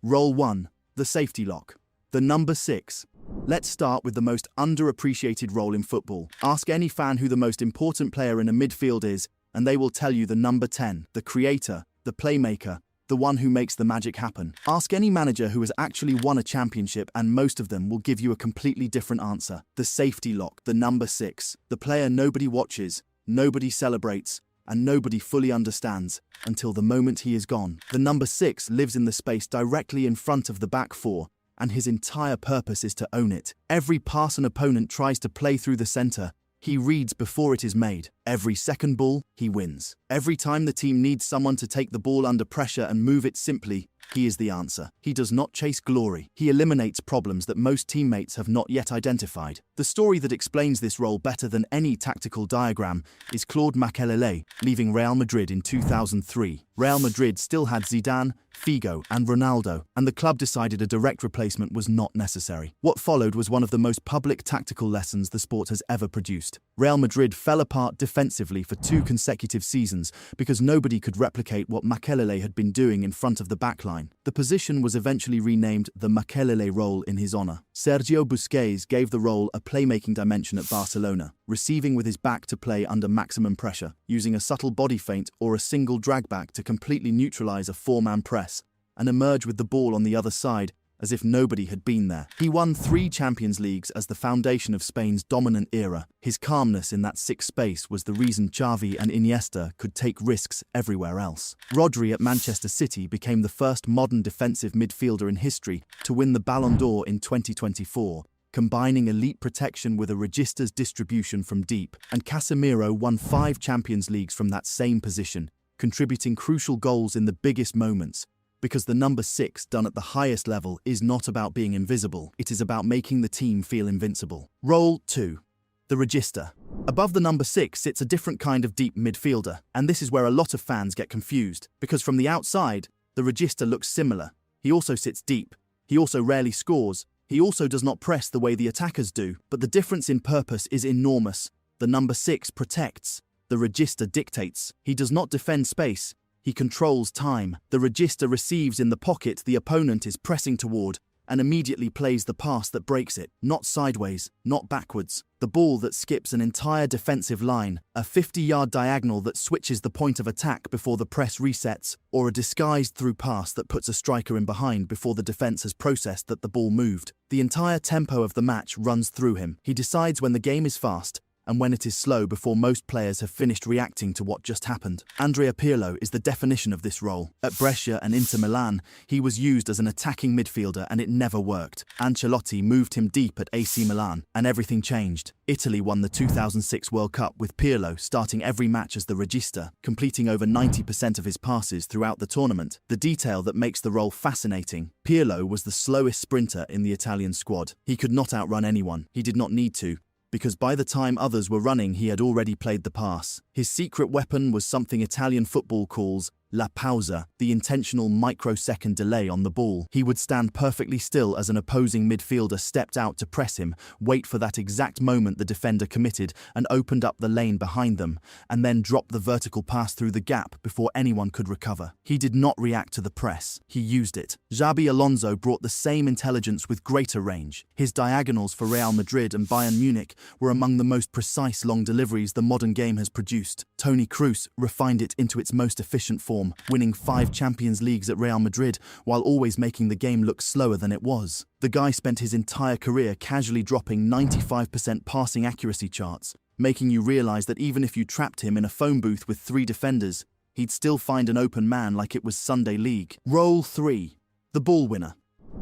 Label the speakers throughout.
Speaker 1: Role 1. The safety lock. The number 6. Let's start with the most underappreciated role in football. Ask any fan who the most important player in a midfield is, and they will tell you the number 10, the creator, the playmaker, the one who makes the magic happen. Ask any manager who has actually won a championship and most of them will give you a completely different answer. The safety lock, the number 6. The player nobody watches, nobody celebrates, and nobody fully understands until the moment he is gone. The number 6 lives in the space directly in front of the back four, and his entire purpose is to own it. Every pass an opponent tries to play through the center, he reads before it is made. Every second ball, he wins. Every time the team needs someone to take the ball under pressure and move it simply, he is the answer. He does not chase glory. He eliminates problems that most teammates have not yet identified. The story that explains this role better than any tactical diagram is Claude Makelele leaving Real Madrid in 2003. Real Madrid still had Zidane, Figo, and Ronaldo, and the club decided a direct replacement was not necessary. What followed was one of the most public tactical lessons the sport has ever produced. Real Madrid fell apart defensively for 2 consecutive seasons because nobody could replicate what Makelele had been doing in front of the backline. The position was eventually renamed the Makelele role in his honor. Sergio Busquets gave the role a playmaking dimension at Barcelona, receiving with his back to play under maximum pressure, using a subtle body feint or a single drag back to completely neutralize a 4-man press, and emerge with the ball on the other side as if nobody had been there. He won 3 Champions Leagues as the foundation of Spain's dominant era. His calmness in that 6 space was the reason Xavi and Iniesta could take risks everywhere else. Rodri at Manchester City became the first modern defensive midfielder in history to win the Ballon d'Or in 2024, combining elite protection with a register's distribution from deep, and Casemiro won 5 Champions Leagues from that same position, contributing crucial goals in the biggest moments. Because the number 6 done at the highest level is not about being invisible, it is about making the team feel invincible. Role 2. The register. Above the number 6 sits a different kind of deep midfielder, and this is where a lot of fans get confused, because from the outside, the register looks similar. He also sits deep, he also rarely scores, he also does not press the way the attackers do, but the difference in purpose is enormous. The number 6 protects, the register dictates. He does not defend space, he controls time. The register receives in the pocket the opponent is pressing toward and immediately plays the pass that breaks it, not sideways, not backwards. The ball that skips an entire defensive line, a 50-yard diagonal that switches the point of attack before the press resets, or a disguised through pass that puts a striker in behind before the defense has processed that the ball moved. The entire tempo of the match runs through him. He decides when the game is fast and when it is slow before most players have finished reacting to what just happened. Andrea Pirlo is the definition of this role. At Brescia and Inter Milan, he was used as an attacking midfielder and it never worked. Ancelotti moved him deep at AC Milan, and everything changed. Italy won the 2006 World Cup with Pirlo starting every match as the regista, completing over 90% of his passes throughout the tournament. The detail that makes the role fascinating: Pirlo was the slowest sprinter in the Italian squad. He could not outrun anyone. He did not need to, because by the time others were running, he had already played the pass. His secret weapon was something Italian football calls la pausa, the intentional microsecond delay on the ball. He would stand perfectly still as an opposing midfielder stepped out to press him, wait for that exact moment the defender committed and opened up the lane behind them, and then drop the vertical pass through the gap before anyone could recover. He did not react to the press, he used it. Xabi Alonso brought the same intelligence with greater range. His diagonals for Real Madrid and Bayern Munich were among the most precise long deliveries the modern game has produced. Toni Kroos refined it into its most efficient form, winning 5 Champions Leagues at Real Madrid while always making the game look slower than it was. The guy spent his entire career casually dropping 95% passing accuracy charts, making you realize that even if you trapped him in a phone booth with 3 defenders, he'd still find an open man like it was Sunday League. Role 3. The ball winner.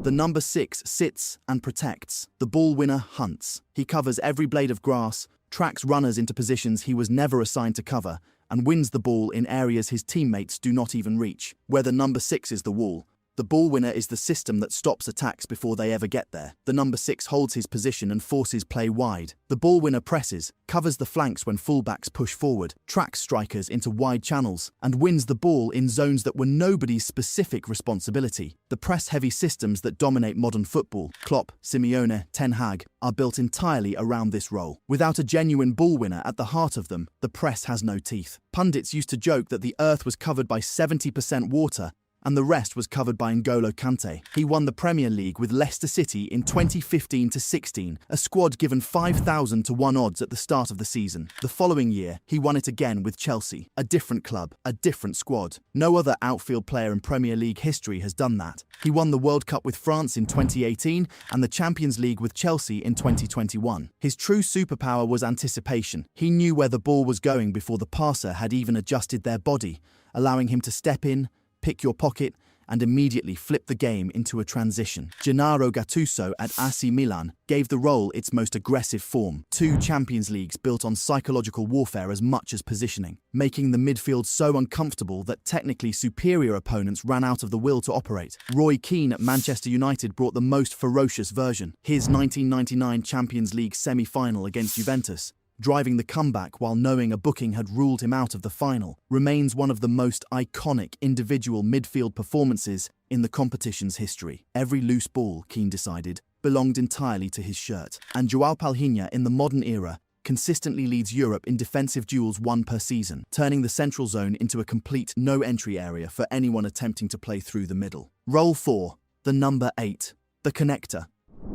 Speaker 1: The number 6 sits and protects. The ball winner hunts. He covers every blade of grass, tracks runners into positions he was never assigned to cover, and wins the ball in areas his teammates do not even reach. Where the number 6 is the wall, the ball winner is the system that stops attacks before they ever get there. The number 6 holds his position and forces play wide. The ball winner presses, covers the flanks when fullbacks push forward, tracks strikers into wide channels, and wins the ball in zones that were nobody's specific responsibility. The press-heavy systems that dominate modern football, Klopp, Simeone, Ten Hag, are built entirely around this role. Without a genuine ball winner at the heart of them, the press has no teeth. Pundits used to joke that the earth was covered by 70% water, and the rest was covered by N'Golo Kante. He won the Premier League with Leicester City in 2015-16, a squad given 5,000 to 1 odds at the start of the season. The following year, he won it again with Chelsea, a different club, a different squad. No other outfield player in Premier League history has done that. He won the World Cup with France in 2018 and the Champions League with Chelsea in 2021. His true superpower was anticipation. He knew where the ball was going before the passer had even adjusted their body, allowing him to step in, pick your pocket, and immediately flip the game into a transition. Gennaro Gattuso at AC Milan gave the role its most aggressive form. 2 Champions Leagues built on psychological warfare as much as positioning, making the midfield so uncomfortable that technically superior opponents ran out of the will to operate. Roy Keane at Manchester United brought the most ferocious version. His 1999 Champions League semi-final against Juventus, driving the comeback while knowing a booking had ruled him out of the final, remains one of the most iconic individual midfield performances in the competition's history. Every loose ball, Keane decided, belonged entirely to his shirt. And João Palhinha, in the modern era, consistently leads Europe in defensive duels won per season, turning the central zone into a complete no-entry area for anyone attempting to play through the middle. Role 4. The number 8. The connector.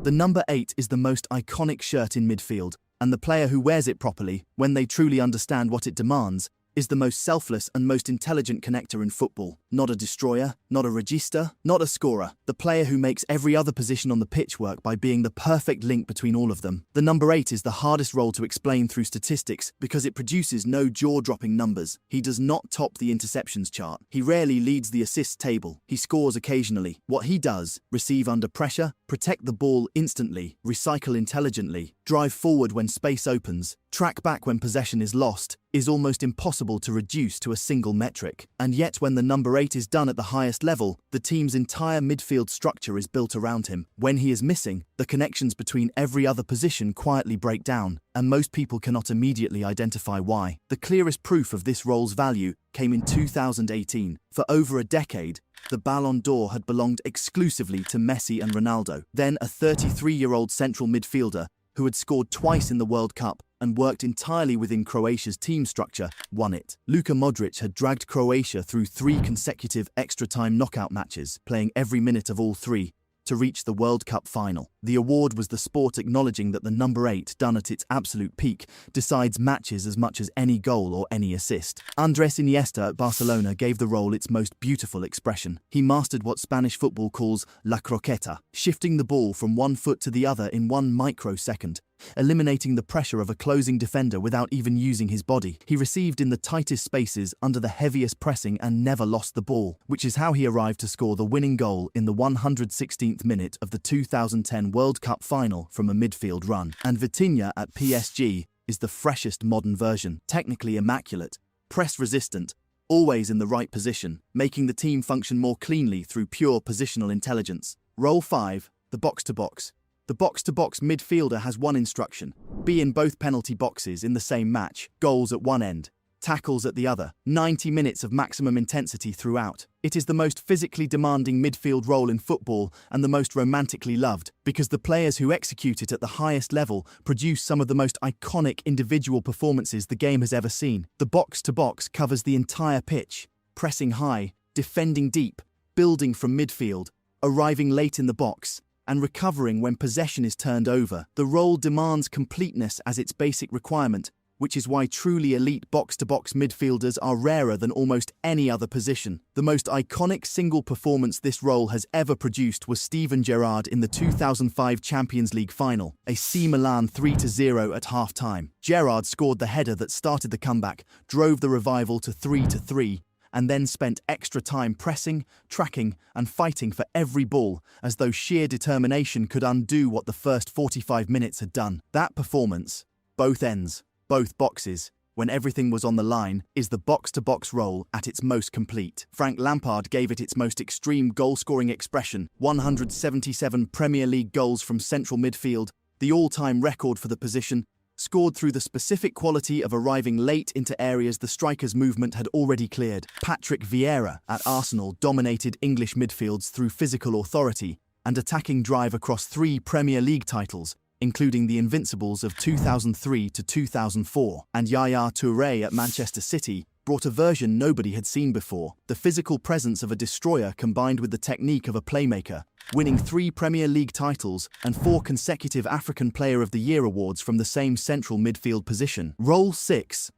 Speaker 1: The number 8 is the most iconic shirt in midfield, and the player who wears it properly, when they truly understand what it demands, is the most selfless and most intelligent connector in football. Not a destroyer, not a regista, not a scorer. The player who makes every other position on the pitch work by being the perfect link between all of them. The number 8 is the hardest role to explain through statistics because it produces no jaw-dropping numbers. He does not top the interceptions chart. He rarely leads the assists table. He scores occasionally. What he does, receive under pressure, protect the ball instantly, recycle intelligently, drive forward when space opens, track back when possession is lost, is almost impossible to reduce to a single metric. And yet when the number 8 is done at the highest level, the team's entire midfield structure is built around him. When he is missing, the connections between every other position quietly break down, and most people cannot immediately identify why. The clearest proof of this role's value came in 2018. For over a decade, the Ballon d'Or had belonged exclusively to Messi and Ronaldo. Then a 33-year-old central midfielder who had scored twice in the World Cup and worked entirely within Croatia's team structure, won it. Luka Modric had dragged Croatia through 3 consecutive extra-time knockout matches, playing every minute of all 3, to reach the World Cup final. The award was the sport acknowledging that the number 8, done at its absolute peak, decides matches as much as any goal or any assist. Andrés Iniesta at Barcelona gave the role its most beautiful expression. He mastered what Spanish football calls la croqueta, shifting the ball from one foot to the other in 1 microsecond, eliminating the pressure of a closing defender without even using his body. He received in the tightest spaces under the heaviest pressing and never lost the ball, which is how he arrived to score the winning goal in the 116th minute of the 2010 World Cup final from a midfield run. And Vitinha at PSG is the freshest modern version, technically immaculate, press-resistant, always in the right position, making the team function more cleanly through pure positional intelligence. Role 5. The box-to-box. The box-to-box midfielder has one instruction: be in both penalty boxes in the same match, goals at one end, tackles at the other, 90 minutes of maximum intensity throughout. It is the most physically demanding midfield role in football and the most romantically loved, because the players who execute it at the highest level produce some of the most iconic individual performances the game has ever seen. The box-to-box covers the entire pitch, pressing high, defending deep, building from midfield, arriving late in the box, and recovering when possession is turned over. The role demands completeness as its basic requirement, which is why truly elite box-to-box midfielders are rarer than almost any other position. The most iconic single performance this role has ever produced was Steven Gerrard in the 2005 Champions League final, AC Milan 3-0 at half-time. Gerrard scored the header that started the comeback, drove the revival to 3-3, and then spent extra time pressing, tracking, and fighting for every ball, as though sheer determination could undo what the first 45 minutes had done. That performance, both ends, both boxes, when everything was on the line, is the box-to-box role at its most complete. Frank Lampard gave it its most extreme goal-scoring expression: 177 Premier League goals from central midfield, the all-time record for the position, scored through the specific quality of arriving late into areas the striker's movement had already cleared. Patrick Vieira at Arsenal dominated English midfields through physical authority and attacking drive across 3 Premier League titles, including the Invincibles of 2003 to 2004. And Yaya Touré at Manchester City brought a version nobody had seen before, the physical presence of a destroyer combined with the technique of a playmaker, winning 3 Premier League titles and 4 consecutive African Player of the Year awards from the same central midfield position. Role 6.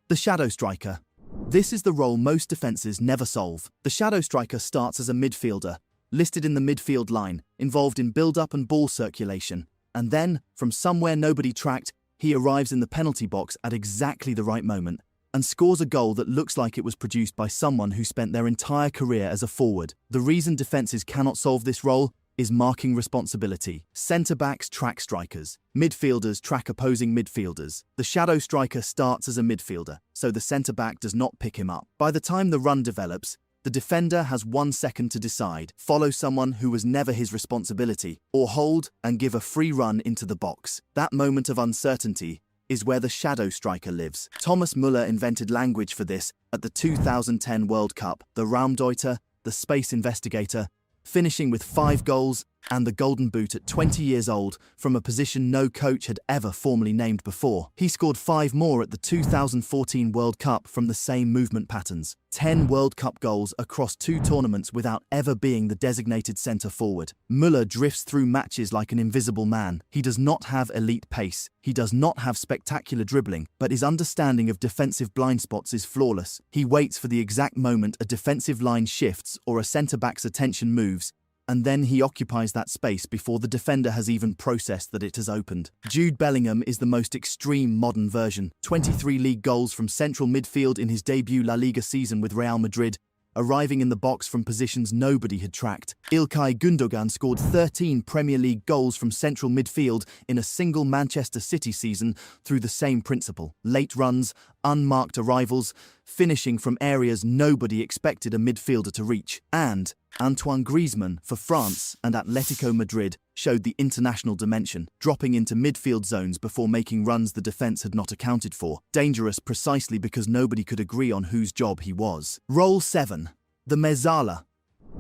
Speaker 1: The Shadow Striker. This is the role most defences never solve. The Shadow Striker starts as a midfielder, listed in the midfield line, involved in build-up and ball circulation, and then, from somewhere nobody tracked, he arrives in the penalty box at exactly the right moment and scores a goal that looks like it was produced by someone who spent their entire career as a forward. The reason defences cannot solve this role is marking responsibility. Centre-backs track strikers. Midfielders track opposing midfielders. The shadow striker starts as a midfielder, so the centre-back does not pick him up. By the time the run develops, the defender has 1 second to decide, follow someone who was never his responsibility, or hold and give a free run into the box. That moment of uncertainty is where the shadow striker lives. Thomas Müller invented language for this at the 2010 World Cup, the Raumdeuter, the Space Investigator, finishing with 5 goals and the Golden Boot at 20 years old from a position no coach had ever formally named before. He scored 5 more at the 2014 World Cup from the same movement patterns. 10 World Cup goals across 2 tournaments without ever being the designated centre forward. Müller drifts through matches like an invisible man. He does not have elite pace. He does not have spectacular dribbling, but his understanding of defensive blind spots is flawless. He waits for the exact moment a defensive line shifts or a centre-back's attention moves, and then he occupies that space before the defender has even processed that it has opened. Jude Bellingham is the most extreme modern version. 23 league goals from central midfield in his debut La Liga season with Real Madrid, arriving in the box from positions nobody had tracked. Ilkay Gundogan scored 13 Premier League goals from central midfield in a single Manchester City season through the same principle. Late runs, unmarked arrivals, finishing from areas nobody expected a midfielder to reach. And Antoine Griezmann for France and Atletico Madrid showed the international dimension, dropping into midfield zones before making runs the defence had not accounted for. Dangerous precisely because nobody could agree on whose job he was. Role 7. The Mezzala.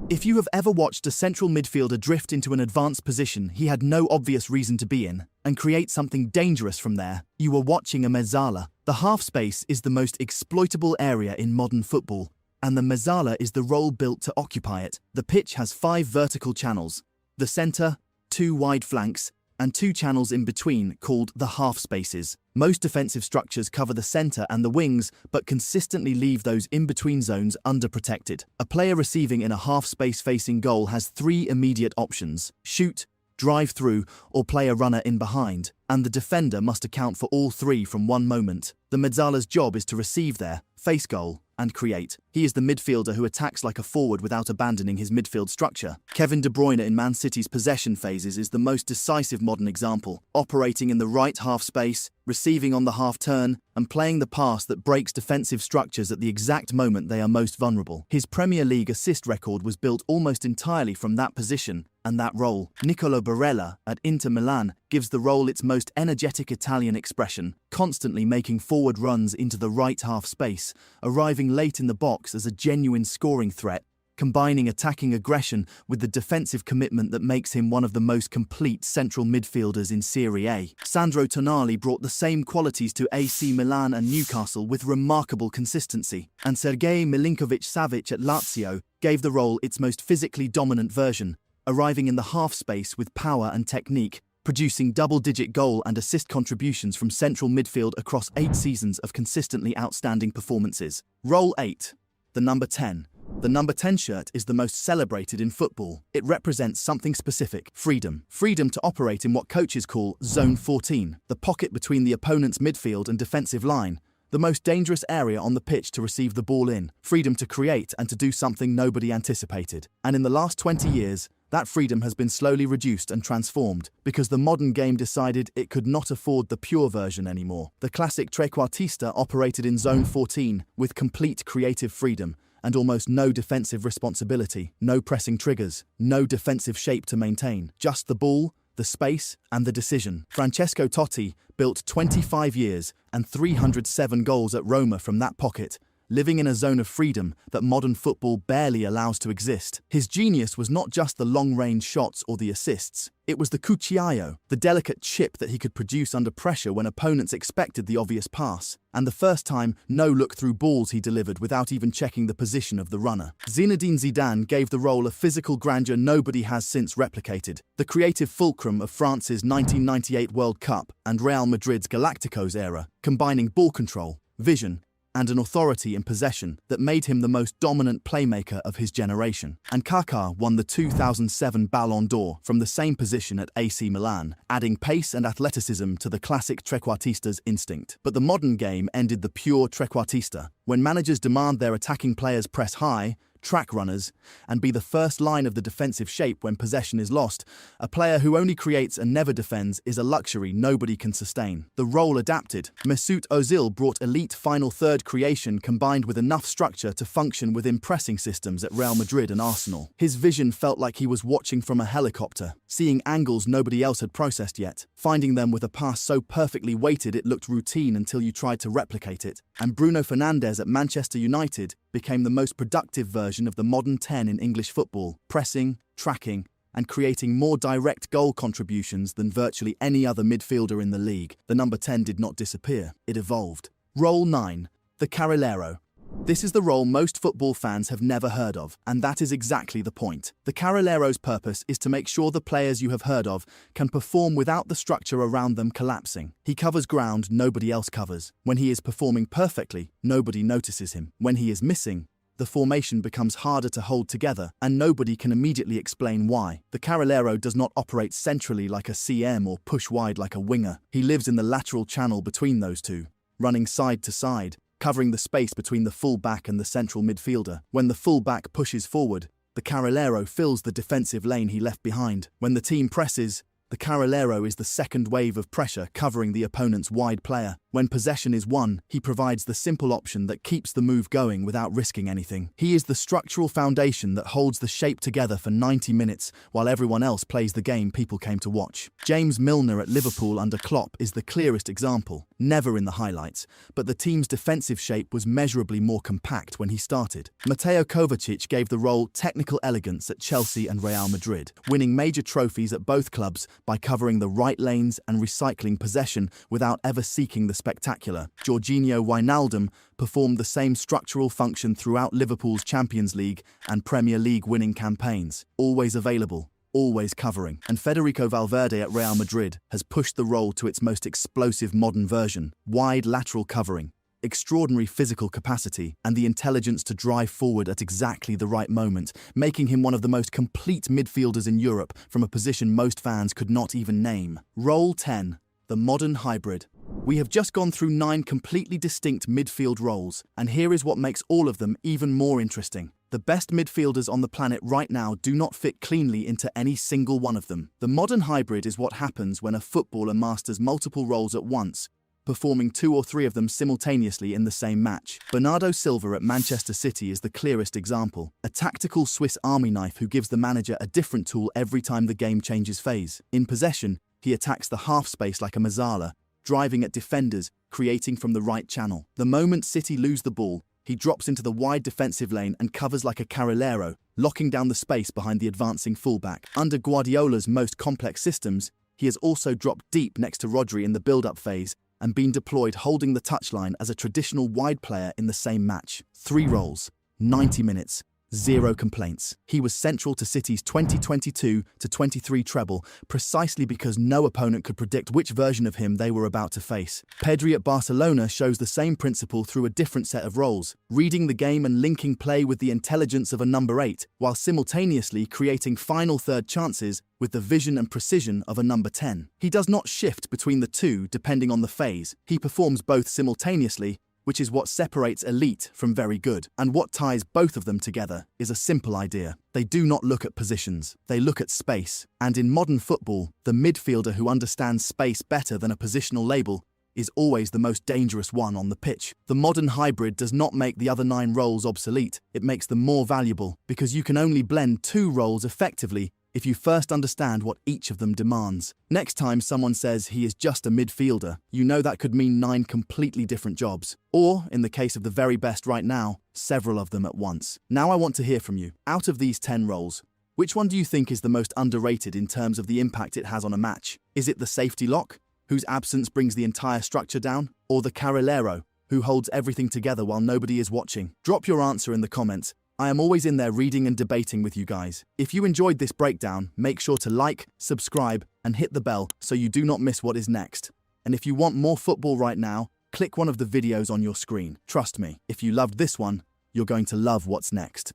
Speaker 1: If you have ever watched a central midfielder drift into an advanced position he had no obvious reason to be in, and create something dangerous from there, you are watching a Mezzala. The half space is the most exploitable area in modern football, and the Mezzala is the role built to occupy it. The pitch has 5 vertical channels, the centre, 2 wide flanks, and 2 channels in between called the half spaces. Most defensive structures cover the centre and the wings, but consistently leave those in-between zones underprotected. A player receiving in a half space facing goal has 3 immediate options: shoot, drive through, or play a runner in behind, and the defender must account for all 3 from one moment. The Mezzala's job is to receive there, face goal, and create. He is the midfielder who attacks like a forward without abandoning his midfield structure. Kevin De Bruyne in Man City's possession phases is the most decisive modern example, operating in the right half space, receiving on the half turn, and playing the pass that breaks defensive structures at the exact moment they are most vulnerable. His Premier League assist record was built almost entirely from that position and that role. Nicolo Barella at Inter Milan gives the role its most energetic Italian expression, constantly making forward runs into the right half space, arriving late in the box as a genuine scoring threat, combining attacking aggression with the defensive commitment that makes him one of the most complete central midfielders in Serie A. Sandro Tonali brought the same qualities to AC Milan and Newcastle with remarkable consistency, and Sergej Milinkovic-Savic at Lazio gave the role its most physically dominant version, arriving in the half space with power and technique, producing double-digit goal and assist contributions from central midfield across 8 seasons of consistently outstanding performances. Role 8. The number 10. The number 10 shirt is the most celebrated in football. It represents something specific: freedom. Freedom to operate in what coaches call Zone 14, the pocket between the opponent's midfield and defensive line, the most dangerous area on the pitch to receive the ball in. Freedom to create and to do something nobody anticipated. And in the last 20 years, that freedom has been slowly reduced and transformed because the modern game decided it could not afford the pure version anymore. The classic trequartista operated in Zone 14 with complete creative freedom and almost no defensive responsibility, no pressing triggers, no defensive shape to maintain, just the ball, the space, and the decision. Francesco Totti built 25 years and 307 goals at Roma from that pocket, living in a zone of freedom that modern football barely allows to exist. His genius was not just the long-range shots or the assists. It was the cuchillo, the delicate chip that he could produce under pressure when opponents expected the obvious pass, and the first time, no-look-through balls he delivered without even checking the position of the runner. Zinedine Zidane gave the role a physical grandeur nobody has since replicated, the creative fulcrum of France's 1998 World Cup and Real Madrid's Galacticos era, combining ball control, vision, and an authority in possession that made him the most dominant playmaker of his generation. And Kaká won the 2007 Ballon d'Or from the same position at AC Milan, adding pace and athleticism to the classic trequartista's instinct. But the modern game ended the pure trequartista. When managers demand their attacking players press high, track runners, and be the first line of the defensive shape when possession is lost, a player who only creates and never defends is a luxury nobody can sustain. The role adapted. Mesut Ozil brought elite final third creation combined with enough structure to function within pressing systems at Real Madrid and Arsenal. His vision felt like he was watching from a helicopter, seeing angles nobody else had processed yet, finding them with a pass so perfectly weighted it looked routine until you tried to replicate it. And Bruno Fernandes at Manchester United became the most productive version of the modern 10 in English football, pressing, tracking, and creating more direct goal contributions than virtually any other midfielder in the league. The number 10 did not disappear, it evolved. Role 9. The Carrilero. This is the role most football fans have never heard of, and that is exactly the point. The Carrilero's purpose is to make sure the players you have heard of can perform without the structure around them collapsing. He covers ground nobody else covers. When he is performing perfectly, nobody notices him. When he is missing, the formation becomes harder to hold together, and nobody can immediately explain why. The Carrilero does not operate centrally like a CM or push wide like a winger. He lives in the lateral channel between those two, running side to side, covering the space between the full-back and the central midfielder. When the full-back pushes forward, the Carrilero fills the defensive lane he left behind. When the team presses, the Carrilero is the second wave of pressure covering the opponent's wide player. When possession is won, he provides the simple option that keeps the move going without risking anything. He is the structural foundation that holds the shape together for 90 minutes while everyone else plays the game people came to watch. James Milner at Liverpool under Klopp is the clearest example, never in the highlights, but the team's defensive shape was measurably more compact when he started. Mateo Kovacic gave the role technical elegance at Chelsea and Real Madrid, winning major trophies at both clubs by covering the right lanes and recycling possession without ever seeking the spectacular. Jorginho Wijnaldum performed the same structural function throughout Liverpool's Champions League and Premier League winning campaigns, always available, always covering. And Federico Valverde at Real Madrid has pushed the role to its most explosive modern version: wide lateral covering, extraordinary physical capacity, and the intelligence to drive forward at exactly the right moment, making him one of the most complete midfielders in Europe from a position most fans could not even name. Role 10. The modern hybrid. We have just gone through 9 completely distinct midfield roles, and here is what makes all of them even more interesting. The best midfielders on the planet right now do not fit cleanly into any single one of them. The modern hybrid is what happens when a footballer masters multiple roles at once, performing 2 or 3 of them simultaneously in the same match. Bernardo Silva at Manchester City is the clearest example, a tactical Swiss army knife who gives the manager a different tool every time the game changes phase. In possession, he attacks the half space like a Mazzala, driving at defenders, creating from the right channel. The moment City lose the ball, he drops into the wide defensive lane and covers like a Carrilero, locking down the space behind the advancing fullback. Under Guardiola's most complex systems, he has also dropped deep next to Rodri in the build-up phase and been deployed holding the touchline as a traditional wide player in the same match. 3 roles, 90 minutes, 0 complaints. He was central to City's 2022-23 treble precisely because no opponent could predict which version of him they were about to face. Pedri at Barcelona shows the same principle through a different set of roles, reading the game and linking play with the intelligence of a number 8, while simultaneously creating final third chances with the vision and precision of a number 10. He does not shift between the two depending on the phase. He performs both simultaneously, which is what separates elite from very good. And what ties both of them together is a simple idea. They do not look at positions, they look at space. And in modern football, the midfielder who understands space better than a positional label is always the most dangerous one on the pitch. The modern hybrid does not make the other 9 roles obsolete, it makes them more valuable, because you can only blend 2 roles effectively if you first understand what each of them demands. Next time someone says he is just a midfielder, you know that could mean 9 completely different jobs. Or, in the case of the very best right now, several of them at once. Now I want to hear from you. Out of these 10 roles, which one do you think is the most underrated in terms of the impact it has on a match? Is it the safety lock, whose absence brings the entire structure down? Or the carrilero, who holds everything together while nobody is watching? Drop your answer in the comments. I am always in there reading and debating with you guys. If you enjoyed this breakdown, make sure to like, subscribe, and hit the bell so you do not miss what is next. And if you want more football right now, click one of the videos on your screen. Trust me, if you loved this one, you're going to love what's next.